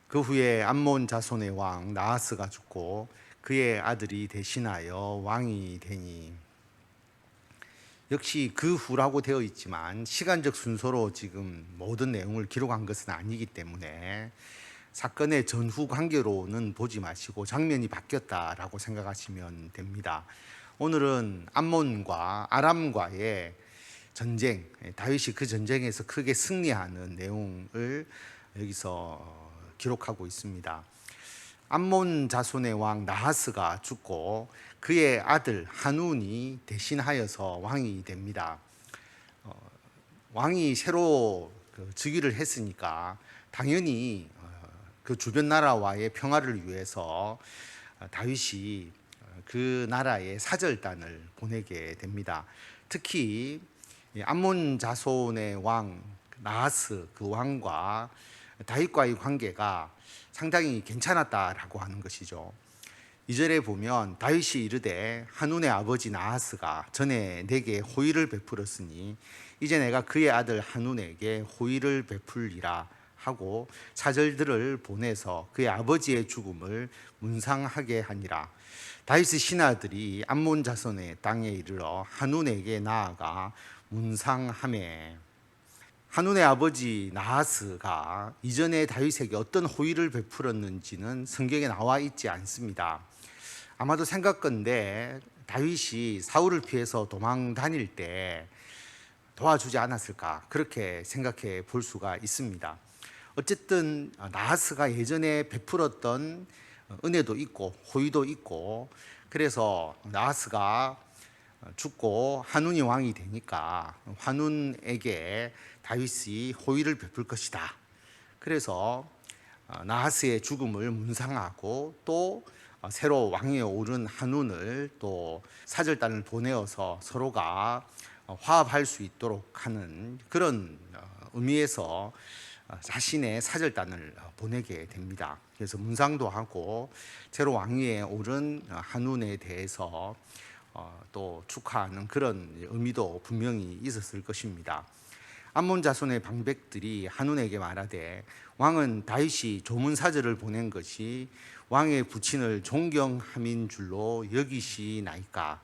그 후에 암몬 자손의 왕 나하스가 죽고 그의 아들이 대신하여 왕이 되니. 역시 그 후라고 되어 있지만 시간적 순서로 지금 모든 내용을 기록한 것은 아니기 때문에 사건의 전후 관계로는 보지 마시고 장면이 바뀌었다라고 생각하시면 됩니다. 오늘은 암몬과 아람과의 전쟁, 다윗이 그 전쟁에서 크게 승리하는 내용을 여기서 기록하고 있습니다. 암몬 자손의 왕 나하스가 죽고 그의 아들 한운이 대신하여서 왕이 됩니다. 왕이 새로 즉위를 했으니까 당연히 그 주변 나라와의 평화를 위해서 다윗이 그 나라에 사절단을 보내게 됩니다. 특히 암몬 자손의 왕 나하스 그 왕과 다윗과의 관계가 상당히 괜찮았다라고 하는 것이죠. 2절에 보면 다윗이 이르되 한운의 아버지 나하스가 전에 내게 호의를 베풀었으니 이제 내가 그의 아들 한운에게 호의를 베풀리라 하고 사절들을 보내서 그의 아버지의 죽음을 문상하게 하니라. 다윗의 신하들이 암몬 자손의 땅에 이르러 한운에게 나아가 문상하매. 한운의 아버지 나하스가 이전에 다윗에게 어떤 호의를 베풀었는지는 성경에 나와 있지 않습니다. 아마도 생각건데 다윗이 사울을 피해서 도망 다닐 때 도와주지 않았을까, 그렇게 생각해 볼 수가 있습니다. 어쨌든 나하스가 예전에 베풀었던 은혜도 있고 호의도 있고, 그래서 나하스가 죽고 한운이 왕이 되니까 한운에게 다윗이 호의를 베풀 것이다. 그래서 나하스의 죽음을 문상하고 또 새로 왕위에 오른 한운을 또 사절단을 보내어서 서로가 화합할 수 있도록 하는 그런 의미에서 자신의 사절단을 보내게 됩니다. 그래서 문상도 하고 새로 왕위에 오른 한운에 대해서 또 축하하는 그런 의미도 분명히 있었을 것입니다. 암몬 자손의 방백들이 한운에게 말하되 왕은 다윗이 조문사절을 보낸 것이 왕의 부친을 존경함인 줄로 여기시나이까.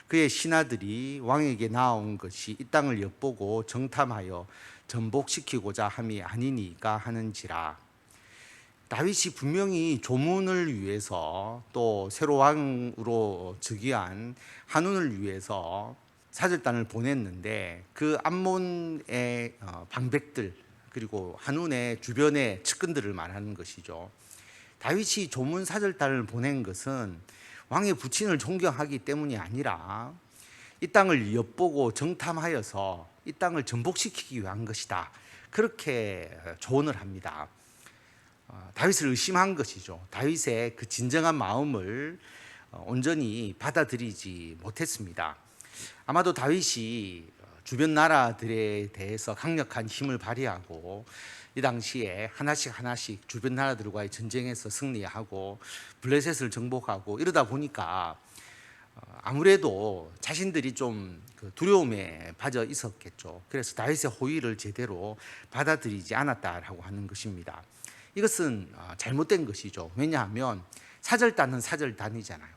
그의 신하들이 왕에게 나아온 것이 이 땅을 엿보고 정탐하여 전복시키고자 함이 아니니까 하는지라. 다윗이 분명히 조문을 위해서 또 새로 왕으로 즉위한 한운을 위해서 사절단을 보냈는데 그 암몬의 방백들 그리고 한운의 주변의 측근들을 말하는 것이죠. 다윗이 조문 사절단을 보낸 것은 왕의 부친을 존경하기 때문이 아니라 이 땅을 엿보고 정탐하여서 이 땅을 전복시키기 위한 것이다. 그렇게 조언을 합니다. 다윗을 의심한 것이죠. 다윗의 그 진정한 마음을 온전히 받아들이지 못했습니다. 아마도 다윗이 주변 나라들에 대해서 강력한 힘을 발휘하고 이 당시에 하나씩 주변 나라들과의 전쟁에서 승리하고 블레셋을 정복하고 이러다 보니까 아무래도 자신들이 좀 두려움에 빠져 있었겠죠. 그래서 다윗의 호의를 제대로 받아들이지 않았다라고 하는 것입니다. 이것은 잘못된 것이죠. 왜냐하면 사절단은 사절단이잖아요.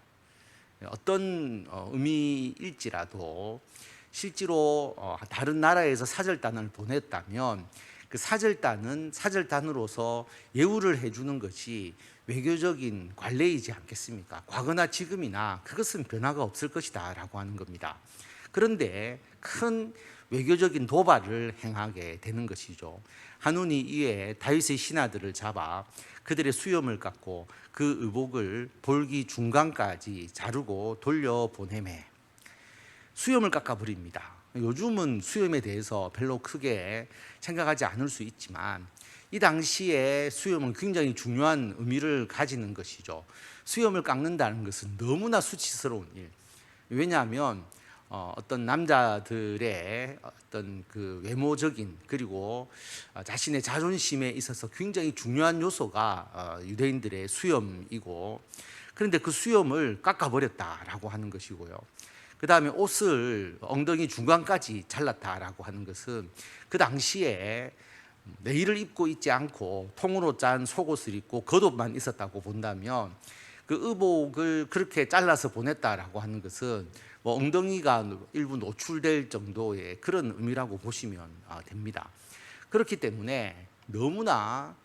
어떤 의미일지라도 실제로 다른 나라에서 사절단을 보냈다면 그 사절단은 사절단으로서 예우를 해주는 것이 외교적인 관례이지 않겠습니까? 과거나 지금이나 그것은 변화가 없을 것이다 라고 하는 겁니다. 그런데 큰 외교적인 도발을 행하게 되는 것이죠. 한운이 이에 다윗의 신하들을 잡아 그들의 수염을 깎고 그 의복을 볼기 중간까지 자르고 돌려보내매. 수염을 깎아버립니다. 요즘은 수염에 대해서 별로 크게 생각하지 않을 수 있지만 이 당시에 수염은 굉장히 중요한 의미를 가지는 것이죠. 수염을 깎는다는 것은 너무나 수치스러운 일. 왜냐하면 어떤 남자들의 어떤 그 외모적인 그리고 자신의 자존심에 있어서 굉장히 중요한 요소가 유대인들의 수염이고, 그런데 그 수염을 깎아버렸다라고 하는 것이고요. 그 다음에 옷을 엉덩이 중간까지 잘랐다라고 하는 것은 그 당시에 내의를 입고 있지 않고 통으로 짠 속옷을 입고 겉옷만 있었다고 본다면 그 의복을 그렇게 잘라서 보냈다라고 하는 것은 뭐 엉덩이가 일부 노출될 정도의 그런 의미라고 보시면 됩니다. 그렇기 때문에 너무나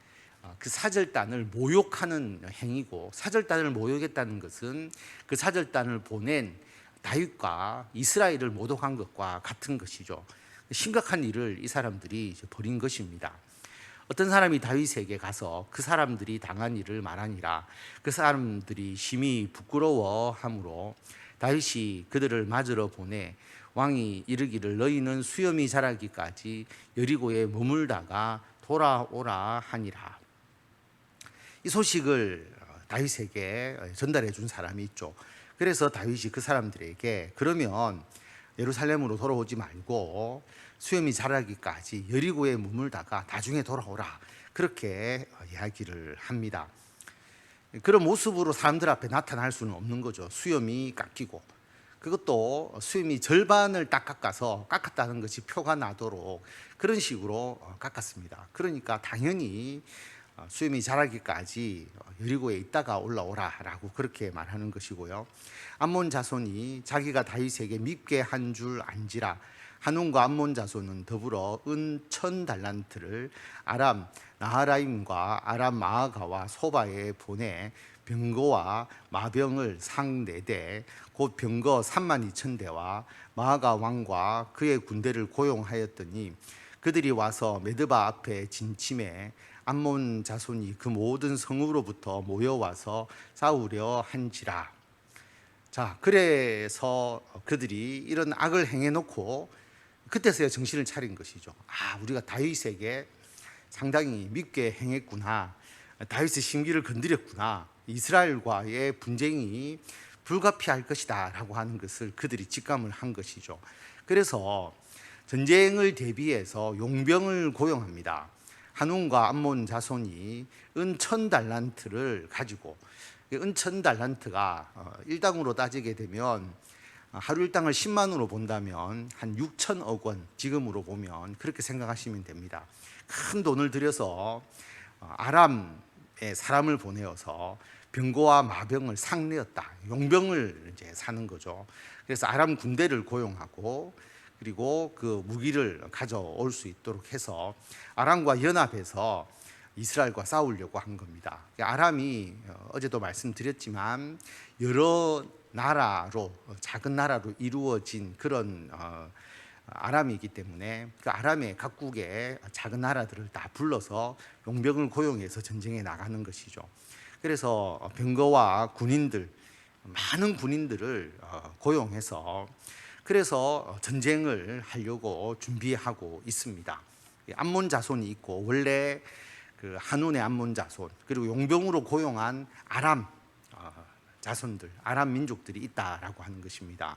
그 사절단을 모욕하는 행위고, 사절단을 모욕했다는 것은 그 사절단을 보낸 다윗과 이스라엘을 모독한 것과 같은 것이죠. 심각한 일을 이 사람들이 벌인 것입니다. 어떤 사람이 다윗에게 가서 그 사람들이 당한 일을 말하니라. 그 사람들이 심히 부끄러워하므로 다윗이 그들을 맞으러 보내 왕이 이르기를 너희는 수염이 자라기까지 여리고에 머물다가 돌아오라 하니라. 이 소식을 다윗에게 전달해 준 사람이 있죠. 그래서 다윗이 그 사람들에게 그러면 예루살렘으로 돌아오지 말고 수염이 자라기까지 여리고에 머물다가 나중에 돌아오라, 그렇게 이야기를 합니다. 그런 모습으로 사람들 앞에 나타날 수는 없는 거죠. 수염이 깎이고, 그것도 수염이 절반을 딱 깎아서 깎았다는 것이 표가 나도록 그런 식으로 깎았습니다. 그러니까 당연히 수염이 자라기까지 여리고에 있다가 올라오라라고 그렇게 말하는 것이고요. 암몬 자손이 자기가 다윗에게 밉게 한 줄 안지라. 한온과 암몬 자손은 더불어 은 1000달란트를 아람 나하라임과 아람 마아가와 소바에 보내 병거와 마병을 상 4대 곧 병거 32,000대와 마아가 왕과 그의 군대를 고용하였더니 그들이 와서 메드바 앞에 진침해 암몬 자손이 그 모든 성으로부터 모여와서 싸우려 한지라. 자, 그래서 그들이 이런 악을 행해놓고 그때서야 정신을 차린 것이죠. 우리가 다윗에게 상당히 밉게 행했구나, 다윗의 심기를 건드렸구나, 이스라엘과의 분쟁이 불가피할 것이다 라고 하는 것을 그들이 직감을 한 것이죠. 그래서 전쟁을 대비해서 용병을 고용합니다. 한온과 암몬 자손이 은 1000달란트를 가지고, 은 1000달란트가 일당으로 따지게 되면 하루 일당을 10만으로 본다면 한 6천억 원, 지금으로 보면 그렇게 생각하시면 됩니다. 큰 돈을 들여서 아람에 사람을 보내어서 병거와 마병을 상내었다, 용병을 이제 사는 거죠. 그래서 아람 군대를 고용하고 그리고 그 무기를 가져올 수 있도록 해서 아람과 연합해서 이스라엘과 싸우려고 한 겁니다. 아람이 어제도 말씀드렸지만 여러 나라로, 작은 나라로 이루어진 그런 아람이기 때문에 그 아람의 각국의 작은 나라들을 다 불러서 용병을 고용해서 전쟁에 나가는 것이죠. 그래서 병거와 군인들, 많은 군인들을 고용해서 그래서 전쟁을 하려고 준비하고 있습니다. 암몬 자손이 있고, 원래 그 한온의 암몬 자손, 그리고 용병으로 고용한 아람 자손들, 아람 민족들이 있다라고 하는 것입니다.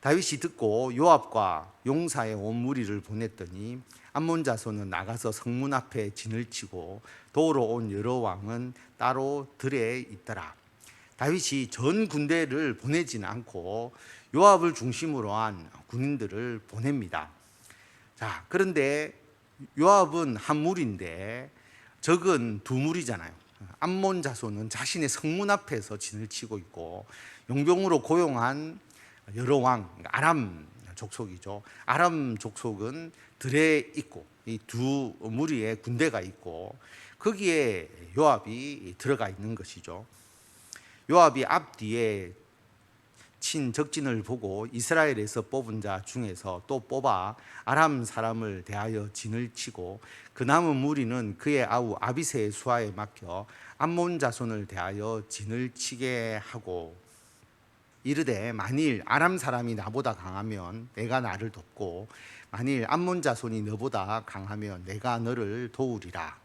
다윗이 듣고 요압과 용사의 온 무리를 보냈더니 암몬 자손은 나가서 성문 앞에 진을 치고 도우러 온 여러 왕은 따로 들에 있더라. 다윗이 전 군대를 보내지는 않고 요압을 중심으로 한 군인들을 보냅니다. 자, 그런데 요압은 한 무리인데 적은 두 무리잖아요. 암몬 자손은 자신의 성문 앞에서 진을 치고 있고, 용병으로 고용한 여러 왕, 아람 족속이죠. 아람 족속은 들에 있고, 이 두 무리의 군대가 있고 거기에 요압이 들어가 있는 것이죠. 요압이 앞뒤에 친 적진을 보고 이스라엘에서 뽑은 자 중에서 또 뽑아 아람 사람을 대하여 진을 치고, 그 남은 무리는 그의 아우 아비새의 수하에 맡겨 암몬 자손을 대하여 진을 치게 하고 이르되 만일 아람 사람이 나보다 강하면 내가 나를 돕고 만일 암몬 자손이 너보다 강하면 내가 너를 도우리라.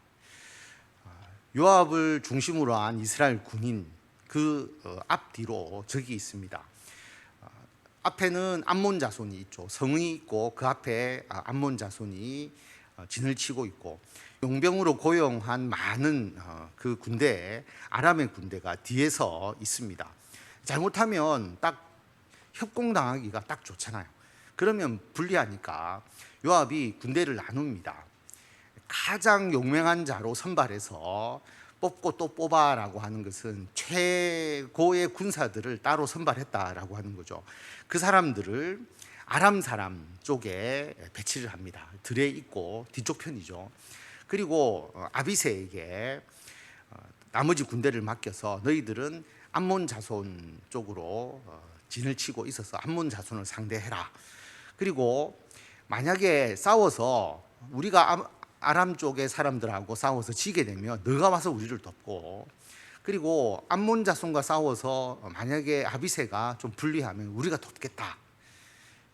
요압을 중심으로 한 이스라엘 군인 그 앞뒤로 적이 있습니다. 앞에는 암몬 자손이 있죠. 성이 있고 그 앞에 암몬 자손이 진을 치고 있고, 용병으로 고용한 많은 그 군대, 아람의 군대가 뒤에서 있습니다. 잘못하면 딱 협공당하기가 딱 좋잖아요. 그러면 불리하니까 요압이 군대를 나눕니다. 가장 용맹한 자로 선발해서 뽑고 또 뽑아라고 하는 것은 최고의 군사들을 따로 선발했다라고 하는 거죠. 그 사람들을 아람 사람 쪽에 배치를 합니다. 들에 있고 뒤쪽 편이죠. 그리고 아비새에게 나머지 군대를 맡겨서 너희들은 암몬 자손 쪽으로 진을 치고 있어서 암몬 자손을 상대해라. 그리고 만약에 싸워서 우리가 아람 쪽의 사람들하고 싸워서 지게 되면 너가 와서 우리를 돕고, 그리고 암몬 자손과 싸워서 만약에 아비새가 좀 불리하면 우리가 돕겠다.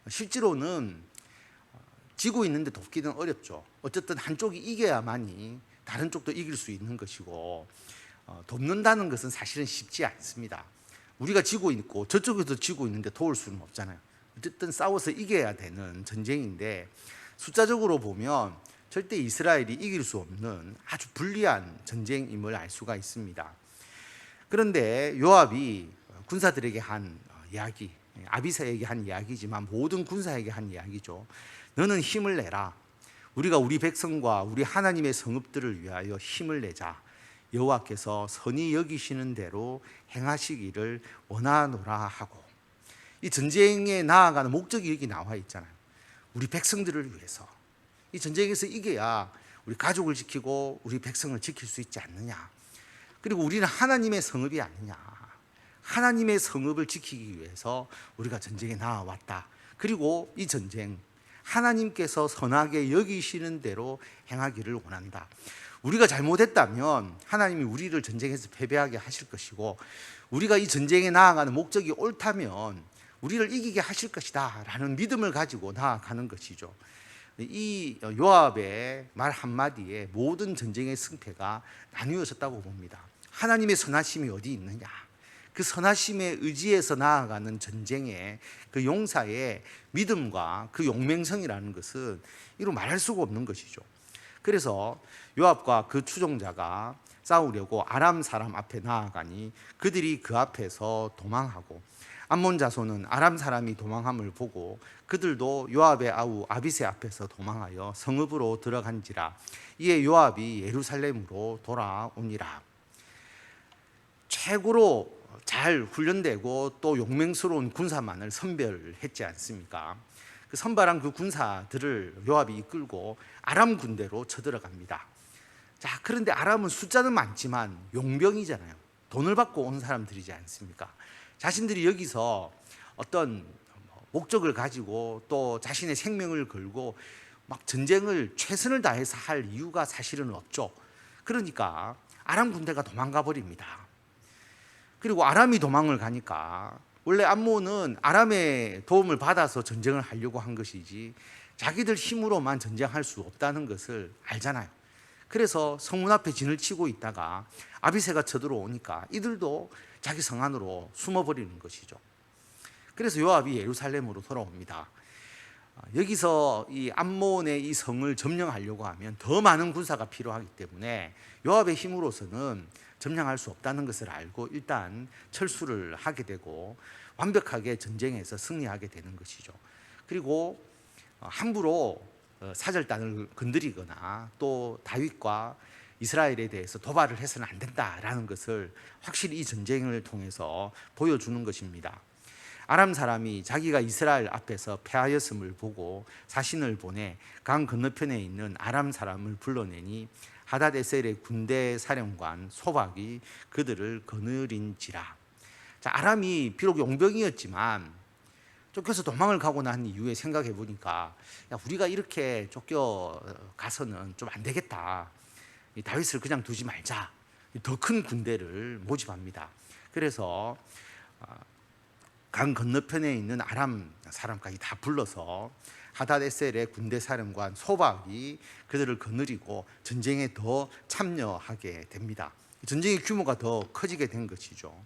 실제로는 지고 있는데 돕기는 어렵죠. 어쨌든 한쪽이 이겨야만이 다른 쪽도 이길 수 있는 것이고, 돕는다는 것은 사실은 쉽지 않습니다. 우리가 지고 있고 저쪽에서 지고 있는데 도울 수는 없잖아요. 어쨌든 싸워서 이겨야 되는 전쟁인데, 숫자적으로 보면 절대 이스라엘이 이길 수 없는 아주 불리한 전쟁임을 알 수가 있습니다. 그런데 요압이 군사들에게 한 이야기, 아비새에게 한 이야기지만 모든 군사에게 한 이야기죠. 너는 힘을 내라. 우리가 우리 백성과 우리 하나님의 성읍들을 위하여 힘을 내자. 여호와께서 선히 여기시는 대로 행하시기를 원하노라 하고, 이 전쟁에 나아가는 목적이 여기 나와 있잖아요. 우리 백성들을 위해서. 이 전쟁에서 이겨야 우리 가족을 지키고 우리 백성을 지킬 수 있지 않느냐. 그리고 우리는 하나님의 성읍이 아니냐. 하나님의 성읍을 지키기 위해서 우리가 전쟁에 나아왔다. 그리고 이 전쟁 하나님께서 선하게 여기시는 대로 행하기를 원한다. 우리가 잘못했다면 하나님이 우리를 전쟁에서 패배하게 하실 것이고, 우리가 이 전쟁에 나아가는 목적이 옳다면 우리를 이기게 하실 것이다 라는 믿음을 가지고 나아가는 것이죠. 이 요압의 말 한마디에 모든 전쟁의 승패가 나뉘어졌다고 봅니다. 하나님의 선하심이 어디 있느냐, 그 선하심의 의지에서 나아가는 전쟁의 그 용사의 믿음과 그 용맹성이라는 것은 이루 말할 수가 없는 것이죠. 그래서 요압과 그 추종자가 싸우려고 아람 사람 앞에 나아가니 그들이 그 앞에서 도망하고, 암몬 자손은 아람 사람이 도망함을 보고 그들도 요압의 아우 아비새 앞에서 도망하여 성읍으로 들어간지라. 이에 요압이 예루살렘으로 돌아오니라. 최고로 잘 훈련되고 또 용맹스러운 군사만을 선별했지 않습니까? 그 선발한 그 군사들을 요압이 이끌고 아람 군대로 쳐들어갑니다. 자, 그런데 아람은 숫자는 많지만 용병이잖아요. 돈을 받고 온 사람들이지 않습니까? 자신들이 여기서 어떤 목적을 가지고 또 자신의 생명을 걸고 막 전쟁을 최선을 다해서 할 이유가 사실은 없죠. 그러니까 아람 군대가 도망가 버립니다. 그리고 아람이 도망을 가니까, 원래 암몬은 아람의 도움을 받아서 전쟁을 하려고 한 것이지 자기들 힘으로만 전쟁할 수 없다는 것을 알잖아요. 그래서 성문 앞에 진을 치고 있다가 아비새가 쳐들어오니까 이들도 자기 성 안으로 숨어버리는 것이죠. 그래서 요압이 예루살렘으로 돌아옵니다. 여기서 이 암몬의 이 성을 점령하려고 하면 더 많은 군사가 필요하기 때문에 요압의 힘으로서는 점령할 수 없다는 것을 알고 일단 철수를 하게 되고 완벽하게 전쟁에서 승리하게 되는 것이죠. 그리고 함부로 사절단을 건드리거나 또 다윗과 이스라엘에 대해서 도발을 해서는 안 된다라는 것을 확실히 이 전쟁을 통해서 보여주는 것입니다. 아람 사람이 자기가 이스라엘 앞에서 패하였음을 보고 사신을 보내 강 건너편에 있는 아람 사람을 불러내니 하닷에셀의 군대 사령관 소박이 그들을 거느린지라. 자, 아람이 비록 용병이었지만 쫓겨서 도망을 가고 난 이후에 생각해 보니까, 야, 우리가 이렇게 쫓겨가서는 좀 안 되겠다. 다윗을 그냥 두지 말자. 더 큰 군대를 모집합니다. 그래서 강 건너편에 있는 아람 사람까지 다 불러서 하닷에셀의 군대 사령관 소박이 그들을 거느리고 전쟁에 더 참여하게 됩니다. 전쟁의 규모가 더 커지게 된 것이죠.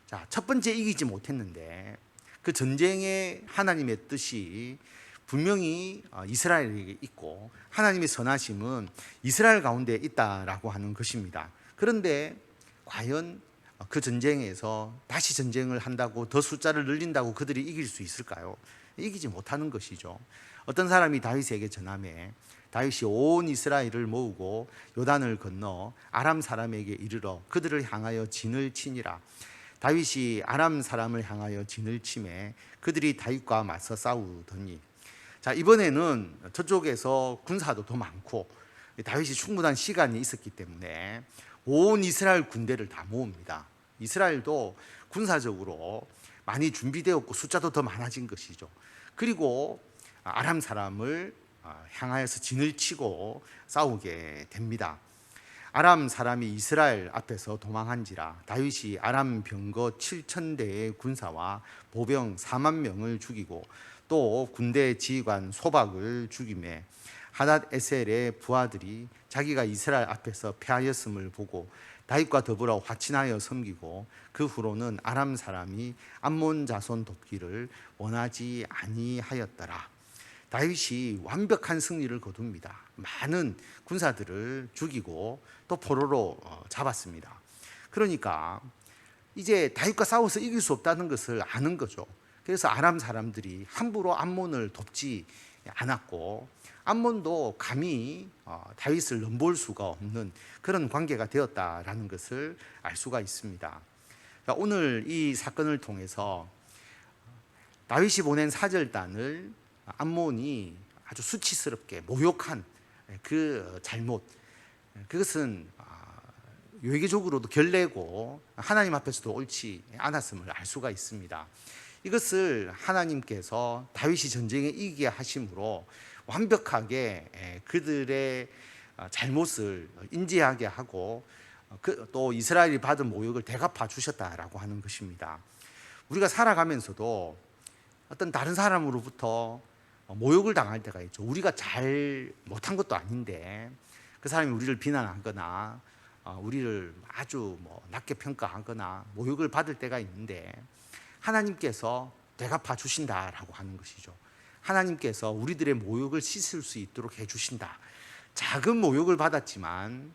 자, 첫 번째 이기지 못했는데 그 전쟁에 하나님의 뜻이 분명히 이스라엘에게 있고 하나님의 선하심은 이스라엘 가운데 있다라고 하는 것입니다. 그런데 과연 그 전쟁에서 다시 전쟁을 한다고 더 숫자를 늘린다고 그들이 이길 수 있을까요? 이기지 못하는 것이죠. 어떤 사람이 다윗에게 전하매 다윗이 온 이스라엘을 모으고 요단을 건너 아람 사람에게 이르러 그들을 향하여 진을 치니라. 다윗이 아람 사람을 향하여 진을 치매 그들이 다윗과 맞서 싸우더니, 자, 이번에는 저쪽에서 군사도 더 많고 다윗이 충분한 시간이 있었기 때문에 온 이스라엘 군대를 다 모읍니다. 이스라엘도 군사적으로 많이 준비되었고 숫자도 더 많아진 것이죠. 그리고 아람 사람을 향하여서 진을 치고 싸우게 됩니다. 아람 사람이 이스라엘 앞에서 도망한지라 다윗이 아람 병거 7,000대의 군사와 보병 4만 명을 죽이고 또 군대 지휘관 소박을 죽이매 하닷 에셀의 부하들이 자기가 이스라엘 앞에서 패하였음을 보고 다윗과 더불어 화친하여 섬기고 그 후로는 아람 사람이 암몬 자손 돕기를 원하지 아니하였더라. 다윗이 완벽한 승리를 거둡니다. 많은 군사들을 죽이고 또 포로로 잡았습니다. 그러니까 이제 다윗과 싸워서 이길 수 없다는 것을 아는 거죠. 그래서 아람 사람들이 함부로 암몬을 돕지 않았고 암몬도 감히 다윗을 넘볼 수가 없는 그런 관계가 되었다라는 것을 알 수가 있습니다. 오늘 이 사건을 통해서 다윗이 보낸 사절단을 암몬이 아주 수치스럽게 모욕한 그 잘못, 그것은 외교적으로도 결례고 하나님 앞에서도 옳지 않았음을 알 수가 있습니다. 이것을 하나님께서 다윗이 전쟁에 이기게 하심으로 완벽하게 그들의 잘못을 인지하게 하고 또 이스라엘이 받은 모욕을 대갚아 주셨다라고 하는 것입니다. 우리가 살아가면서도 어떤 다른 사람으로부터 모욕을 당할 때가 있죠. 우리가 잘 못한 것도 아닌데 그 사람이 우리를 비난하거나 우리를 아주 낮게 평가하거나 모욕을 받을 때가 있는데 하나님께서 대갚아 주신다라고 하는 것이죠. 하나님께서 우리들의 모욕을 씻을 수 있도록 해주신다. 작은 모욕을 받았지만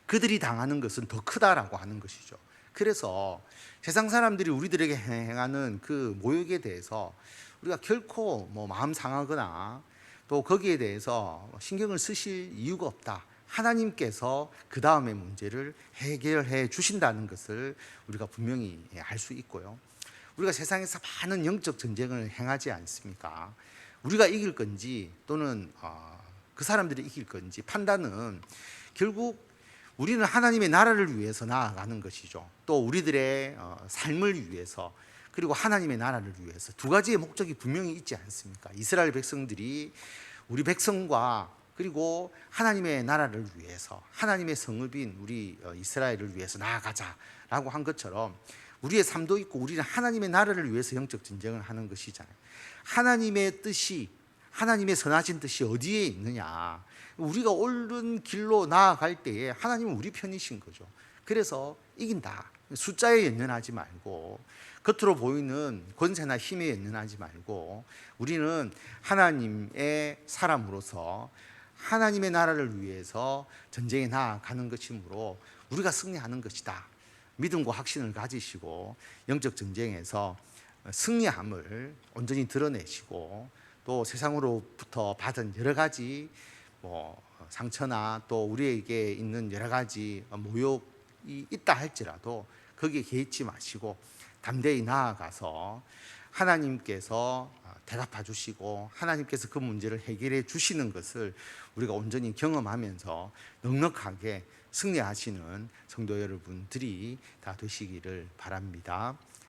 그들이 당하는 것은 더 크다라고 하는 것이죠. 그래서 세상 사람들이 우리들에게 행하는 그 모욕에 대해서 우리가 결코 마음 상하거나 또 거기에 대해서 신경을 쓰실 이유가 없다. 하나님께서 그 다음의 문제를 해결해 주신다는 것을 우리가 분명히 알 수 있고요. 우리가 세상에서 많은 영적 전쟁을 행하지 않습니까? 우리가 이길 건지 또는 그 사람들이 이길 건지 판단은 결국 우리는 하나님의 나라를 위해서 나아가는 것이죠. 또 우리들의 삶을 위해서 그리고 하나님의 나라를 위해서 두 가지의 목적이 분명히 있지 않습니까? 이스라엘 백성들이 우리 백성과 그리고 하나님의 나라를 위해서 하나님의 성읍인 우리 이스라엘을 위해서 나아가자라고 한 것처럼 우리의 삶도 있고 우리는 하나님의 나라를 위해서 영적 전쟁을 하는 것이잖아요. 하나님의 뜻이 하나님의 선하신 뜻이 어디에 있느냐? 우리가 옳은 길로 나아갈 때에 하나님은 우리 편이신 거죠. 그래서 이긴다. 숫자에 연연하지 말고 겉으로 보이는 권세나 힘에 연연하지 말고 우리는 하나님의 사람으로서 하나님의 나라를 위해서 전쟁에 나아가는 것이므로 우리가 승리하는 것이다. 믿음과 확신을 가지시고 영적 전쟁에서 승리함을 온전히 드러내시고 또 세상으로부터 받은 여러 가지 상처나 또 우리에게 있는 여러 가지 모욕이 있다 할지라도 거기에 개의치 마시고 담대히 나아가서 하나님께서 대답해 주시고 하나님께서 그 문제를 해결해 주시는 것을 우리가 온전히 경험하면서 넉넉하게 승리하시는 성도 여러분들이 다 되시기를 바랍니다.